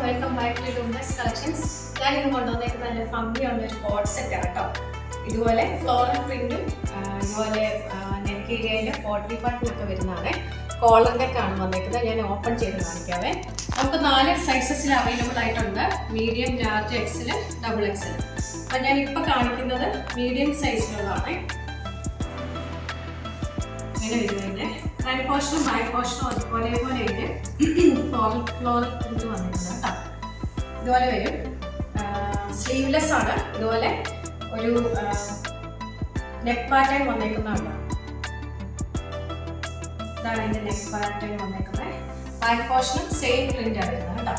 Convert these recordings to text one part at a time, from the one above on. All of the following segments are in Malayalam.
വെൽക്കം ബാക്ക് ടു ഡൂംഡസ് കളക്ഷൻസ്. ഞാൻ ഇന്ന് കൊണ്ടുവന്നേക്ക് നല്ല ഭംഗിയുള്ള ഒരു കോഡ് സെറ്റ് ആണ് കേട്ടോ. ഇതുപോലെ ഫ്ലോറൽ പ്രിന്റും ഇതുപോലെ നെക്ക് ഏരിയയിൽ 40 പാർട്ടിലൊക്കെ വരുന്നതാണ്. കോളറിൻ്റെയൊക്കെയാണ് വന്നേക്കുന്നത്. ഞാൻ ഓപ്പൺ ചെയ്ത് കാണിക്കാവേ. നമുക്ക് 4 സൈസസിൽ അവൈലബിൾ ആയിട്ടുണ്ട്. Medium, large, XL, double XL. അപ്പം ഞാൻ ഇപ്പോൾ കാണിക്കുന്നത് മീഡിയം സൈസിലുള്ളതാണ്. ഇങ്ങനെ വരുന്നതിൻ്റെ ഫ്രണ്ട് പോർഷനും ബാക്ക് പോർഷനും ഒരേപോലെ ഇതിന് ഫ്ലോറൽ പ്രിന്റ് വന്നിട്ടുണ്ട് കേട്ടോ. ഇതുപോലെ വരും. സ്ലീവ്ലെസ് ആണ്. ഇതുപോലെ ഒരു നെക്ക് പാറ്റേൺ വന്നേക്കുന്നതാണ്. ഇതാണ് അതിൻ്റെ നെക്ക് പാറ്റേൺ വന്നേക്കുന്നത്. ബാക്ക് പോർഷനും സെയിം പ്രിന്റ് ആണ് വരുന്നത് കേട്ടോ.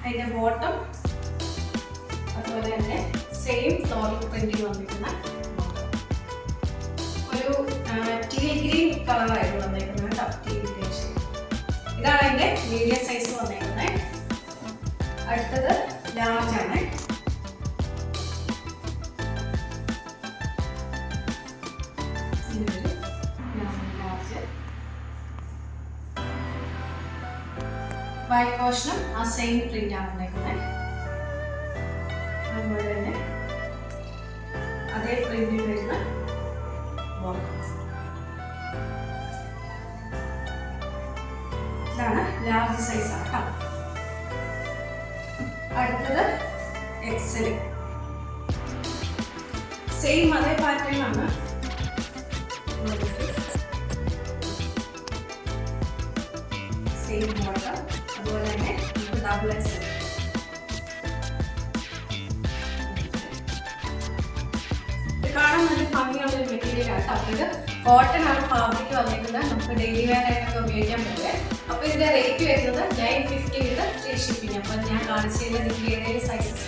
അതിൻ്റെ ബോട്ടം അതുപോലെ തന്നെ സെയിം ഫ്ലോറൽ പ്രിന്റിൽ വന്നിരിക്കുന്ന ഒരു ടീൽ ഗ്രീൻ കളറായിരുന്നു വന്നേക്കുന്നത് കേട്ടോ. Teal green shade. ഇതാണ് അതിൻ്റെ മീഡിയം സൈസ് വന്നേക്കുന്നത്. അടുത്തത് ലാർജ് ആണ്. ലാർജ് ബാക്ക് പോർഷനും ആ സെയിം പ്രിന്റ് ആണ് വന്നേക്കുന്നത്. അതുപോലെ തന്നെ അതേ പ്രിന്റിൽ വരുന്ന ഇതാണ് ലാർജ് സൈസ് ആണ് കേട്ടോ. അടുത്തത് എക്സൽ. സെയിം അതേ പാറ്റേൺ ആണ്. സെയിം ബോട്ടം അതുപോലെ തന്നെ ഡബിൾ എക്സൽ. കാണാൻ നല്ല ഭംഗിയുള്ള ഒരു മെറ്റീരിയൽ ആണ്. അപ്പോൾ ഇത് കോട്ടൺ ആണ് ഫാബ്രിക് വന്നിരിക്കുന്നത്. നമുക്ക് ഡെയിലി വെയർ ആയിട്ടൊക്കെ ഉപയോഗിക്കാൻ പറ്റും. അപ്പോൾ ഇതിന്റെ റേറ്റ് വരുന്നത് 950 വിത്ത് ഫ്രീ ഷിപ്പിംഗ്. അപ്പോൾ ഞാൻ കാണിച്ചതിൽ നിങ്ങൾക്ക് ഏതെങ്കിലും സൈസസ്